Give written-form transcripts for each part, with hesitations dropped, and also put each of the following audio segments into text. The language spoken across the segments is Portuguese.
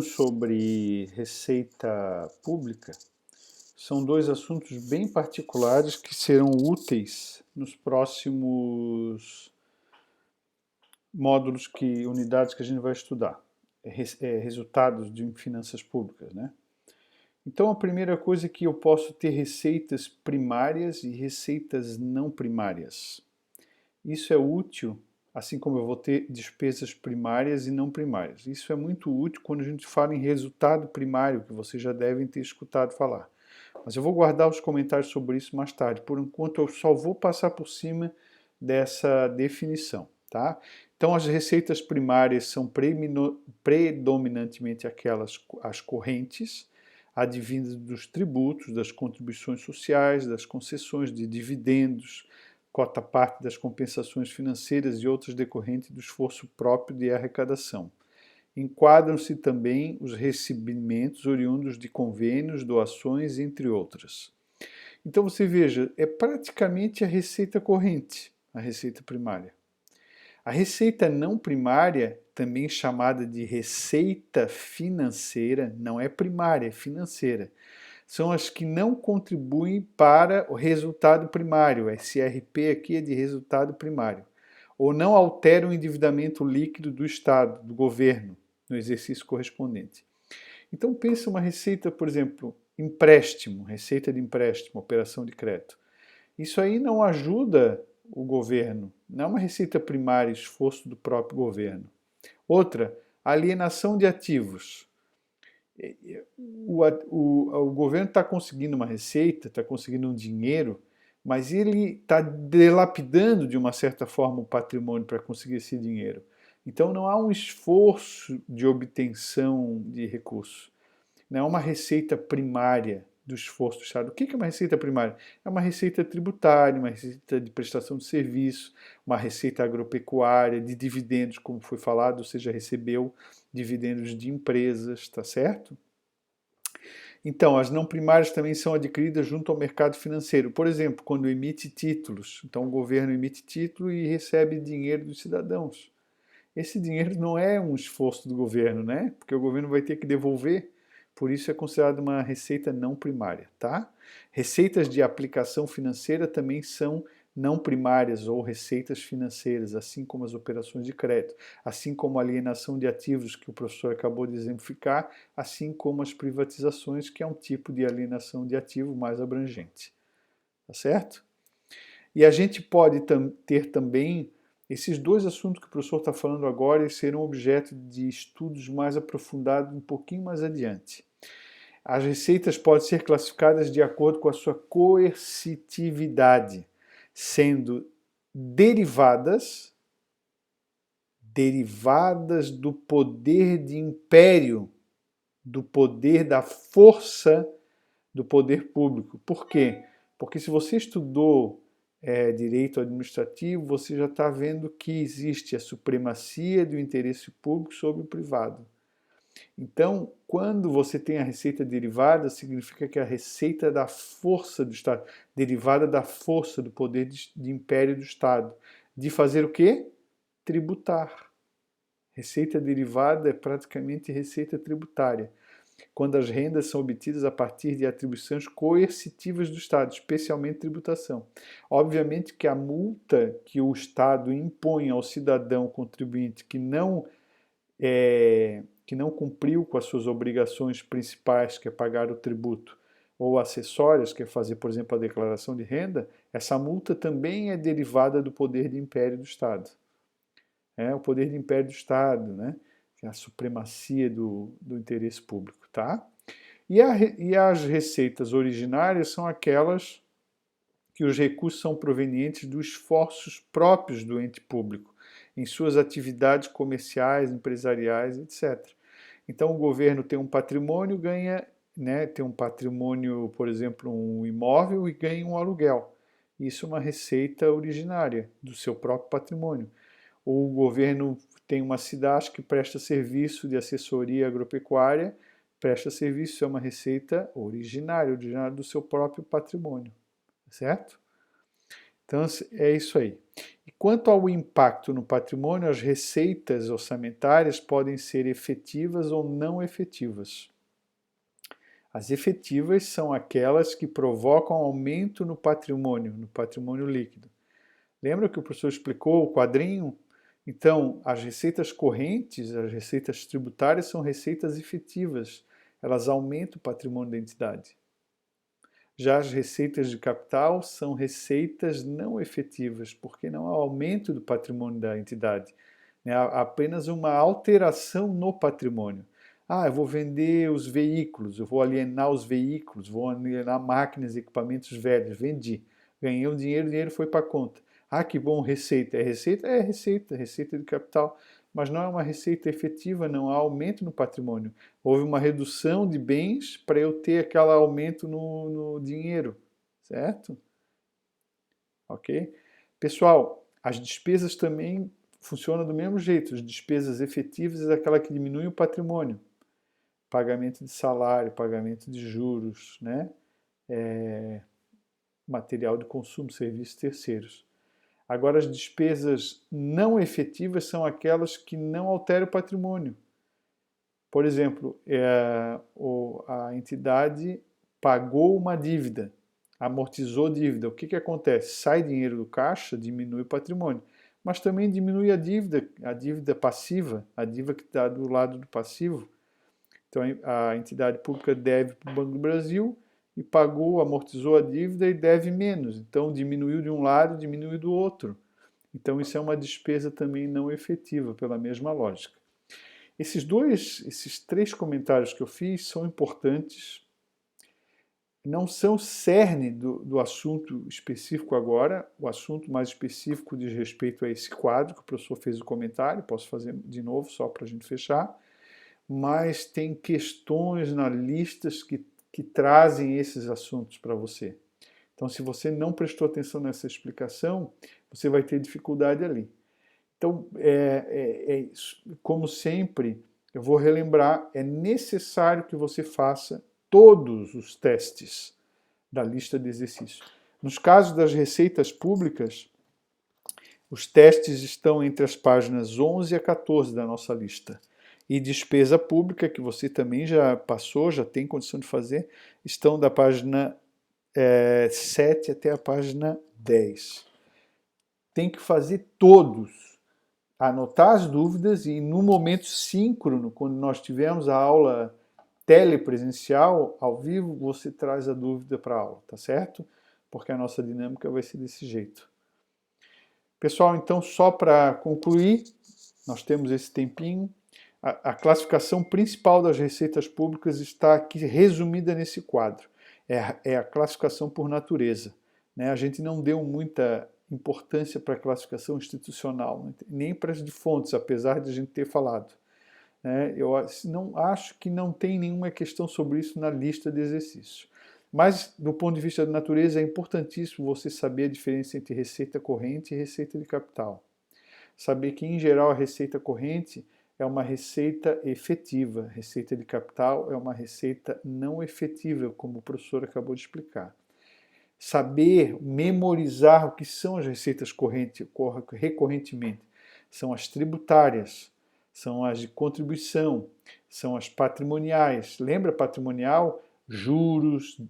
Sobre receita pública são dois assuntos bem particulares que serão úteis nos próximos módulos, unidades que a gente vai estudar, resultados de finanças públicas, né? Então a primeira coisa é que eu posso ter receitas primárias e receitas não primárias. Isso é útil, assim como eu vou ter despesas primárias e não primárias. Isso é muito útil quando a gente fala em resultado primário, que vocês já devem ter escutado falar. Mas eu vou guardar os comentários sobre isso mais tarde. Por enquanto, eu só vou passar por cima dessa definição, tá? Então, as receitas primárias são predominantemente as correntes, advindas dos tributos, das contribuições sociais, das concessões de dividendos, cota parte das compensações financeiras e outras decorrentes do esforço próprio de arrecadação. Enquadram-se também os recebimentos oriundos de convênios, doações, entre outras. Então você veja, é praticamente a receita corrente, a receita primária. A receita não primária, também chamada de receita financeira, não é primária, é financeira, são as que não contribuem para o resultado primário. Esse RP aqui é de resultado primário. Ou não alteram o endividamento líquido do Estado, do governo, no exercício correspondente. Então pensa uma receita, por exemplo, empréstimo, receita de empréstimo, operação de crédito. Isso aí não ajuda o governo, não é uma receita primária, esforço do próprio governo. Outra, alienação de ativos. O governo está conseguindo uma receita, está conseguindo um dinheiro, mas ele está dilapidando de uma certa forma o patrimônio para conseguir esse dinheiro. Então não há um esforço de obtenção de recursos. Não é uma receita primária do esforço do Estado. O que é uma receita primária? É uma receita tributária, uma receita de prestação de serviço, uma receita agropecuária, de dividendos, como foi falado, ou seja, recebeu dividendos de empresas, tá certo? Então, as não primárias também são adquiridas junto ao mercado financeiro. Por exemplo, quando emite títulos. Então, o governo emite título e recebe dinheiro dos cidadãos. Esse dinheiro não é um esforço do governo, né? Porque o governo vai ter que devolver. Por isso é considerado uma receita não primária, tá? Receitas de aplicação financeira também são não primárias ou receitas financeiras, assim como as operações de crédito, assim como a alienação de ativos que o professor acabou de exemplificar, assim como as privatizações, que é um tipo de alienação de ativo mais abrangente. Tá certo? E a gente pode ter também esses dois assuntos que o professor está falando agora, eles serão objeto de estudos mais aprofundados um pouquinho mais adiante. As receitas podem ser classificadas de acordo com a sua coercitividade, sendo derivadas do poder de império, do poder da força do poder público. Por quê? Porque se você estudou direito administrativo, você já está vendo que existe a supremacia do interesse público sobre o privado. Então, quando você tem a receita derivada, significa que a receita é da força do Estado, derivada da força do poder de império do Estado. De fazer o quê? Tributar. Receita derivada é praticamente receita tributária, quando as rendas são obtidas a partir de atribuições coercitivas do Estado, especialmente tributação. Obviamente que a multa que o Estado impõe ao cidadão contribuinte que não cumpriu com as suas obrigações principais, que é pagar o tributo, ou acessórias, que é fazer, por exemplo, a declaração de renda, essa multa também é derivada do poder de império do Estado. É o poder de império do Estado, né? Que é a supremacia do interesse público, tá? E as receitas originárias são aquelas que os recursos são provenientes dos esforços próprios do ente público, em suas atividades comerciais, empresariais, etc. Então o governo tem um patrimônio, tem um patrimônio, por exemplo, um imóvel e ganha um aluguel. Isso é uma receita originária do seu próprio patrimônio. Ou o governo tem uma cidade que presta serviço de assessoria agropecuária, presta serviço, é uma receita originária do seu próprio patrimônio, certo? Então, é isso aí. E quanto ao impacto no patrimônio, as receitas orçamentárias podem ser efetivas ou não efetivas. As efetivas são aquelas que provocam aumento no patrimônio líquido. Lembra que o professor explicou o quadrinho? Então, as receitas correntes, as receitas tributárias são receitas efetivas. Elas aumentam o patrimônio da entidade. Já as receitas de capital são receitas não efetivas, porque não há aumento do patrimônio da entidade. Há apenas uma alteração no patrimônio. Eu vou vender os veículos, eu vou alienar os veículos, vou alienar máquinas e equipamentos velhos. Vendi. Ganhei um dinheiro, o dinheiro foi para a conta. Que bom, receita. É receita? É receita, receita de capital. Mas não é uma receita efetiva, não há aumento no patrimônio. Houve uma redução de bens para eu ter aquele aumento no dinheiro, certo? Ok? Pessoal, as despesas também funcionam do mesmo jeito. As despesas efetivas é aquela que diminui o patrimônio. Pagamento de salário, pagamento de juros, né? Material de consumo, serviços terceiros. Agora, as despesas não efetivas são aquelas que não alteram o patrimônio. Por exemplo, a entidade pagou uma dívida, amortizou dívida. O que acontece? Sai dinheiro do caixa, diminui o patrimônio, mas também diminui a dívida passiva, a dívida que está do lado do passivo. Então, a entidade pública deve para o Banco do Brasil e pagou, amortizou a dívida e deve menos. Então, diminuiu de um lado, diminuiu do outro. Então, isso é uma despesa também não efetiva, pela mesma lógica. Esses três comentários que eu fiz são importantes, não são cerne do assunto específico agora, o assunto mais específico diz respeito a esse quadro que o professor fez o comentário, posso fazer de novo só para a gente fechar, mas tem questões na listas que trazem esses assuntos para você. Então, se você não prestou atenção nessa explicação, você vai ter dificuldade ali. Então, como sempre, eu vou relembrar, é necessário que você faça todos os testes da lista de exercícios. Nos casos das receitas públicas, os testes estão entre as páginas 11 a 14 da nossa lista. E despesa pública, que você também já passou, já tem condição de fazer, estão da página 7 até a página 10. Tem que fazer todos. Anotar as dúvidas e no momento síncrono, quando nós tivermos a aula telepresencial, ao vivo, você traz a dúvida para a aula, tá certo? Porque a nossa dinâmica vai ser desse jeito. Pessoal, então só para concluir, nós temos esse tempinho. A classificação principal das receitas públicas está aqui resumida nesse quadro. É a classificação por natureza. Né? A gente não deu muita importância para a classificação institucional, né? Nem para as de fontes, apesar de a gente ter falado. Eu não acho que não tem nenhuma questão sobre isso na lista de exercícios. Mas, do ponto de vista da natureza, é importantíssimo você saber a diferença entre receita corrente e receita de capital. Saber que, em geral, a receita corrente é uma receita efetiva, receita de capital é uma receita não efetiva, como o professor acabou de explicar. Saber memorizar o que são as receitas recorrentemente. São as tributárias, são as de contribuição, são as patrimoniais. Lembra patrimonial? Juros,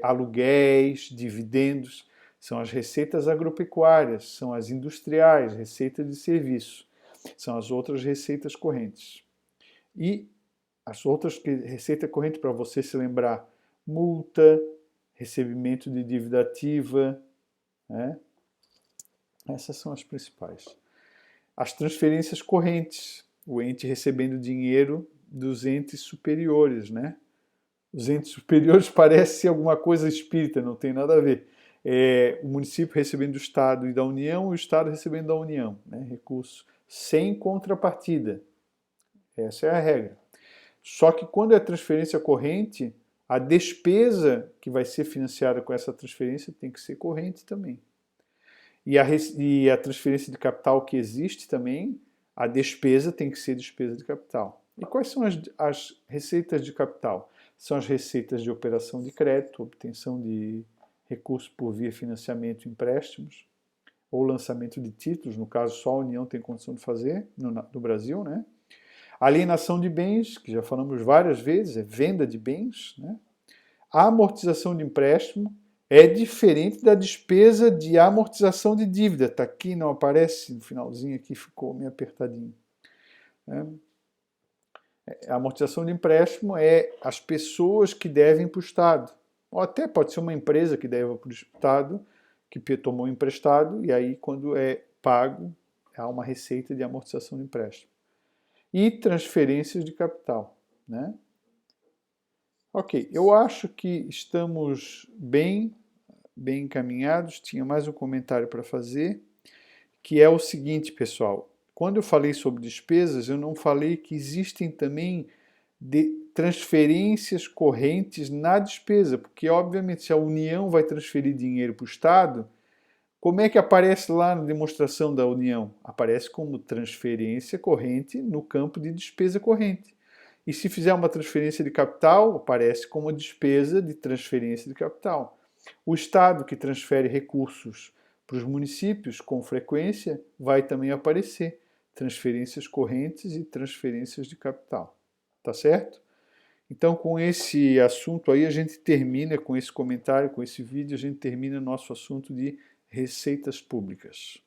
aluguéis, dividendos. São as receitas agropecuárias, são as industriais, receitas de serviço. São as outras receitas correntes. E as outras receita corrente, para você se lembrar, multa, recebimento de dívida ativa, né? Essas são as principais. As transferências correntes, o ente recebendo dinheiro dos entes superiores, né? Os entes superiores parece ser alguma coisa espírita, não tem nada a ver. O município recebendo do Estado e da União, e o Estado recebendo da União, né? Recurso sem contrapartida. Essa é a regra. Só que quando é transferência corrente, a despesa que vai ser financiada com essa transferência tem que ser corrente também. E a transferência de capital que existe também, a despesa tem que ser despesa de capital. E quais são as receitas de capital? São as receitas de operação de crédito, obtenção de recursos por via financiamento e empréstimos, ou lançamento de títulos, no caso só a União tem condição de fazer no Brasil, né? Alienação de bens, que já falamos várias vezes, é venda de bens, né? A amortização de empréstimo é diferente da despesa de amortização de dívida. Está aqui, não aparece, no finalzinho aqui ficou meio apertadinho. A amortização de empréstimo é as pessoas que devem para o Estado. Ou até pode ser uma empresa que deve para o Estado, que tomou emprestado, e aí quando é pago, há uma receita de amortização de empréstimo. E transferências de capital, né? Ok, eu acho que estamos bem encaminhados. Tinha mais um comentário para fazer, que é o seguinte, pessoal. Quando eu falei sobre despesas, eu não falei que existem também transferências correntes na despesa, porque obviamente se a União vai transferir dinheiro para o Estado, como é que aparece lá na demonstração da União? Aparece como transferência corrente no campo de despesa corrente. E se fizer uma transferência de capital, aparece como despesa de transferência de capital. O Estado que transfere recursos para os municípios com frequência vai também aparecer transferências correntes e transferências de capital. Tá certo? Então, com esse assunto aí, a gente termina, com esse comentário, com esse vídeo, a gente termina nosso assunto de receitas públicas.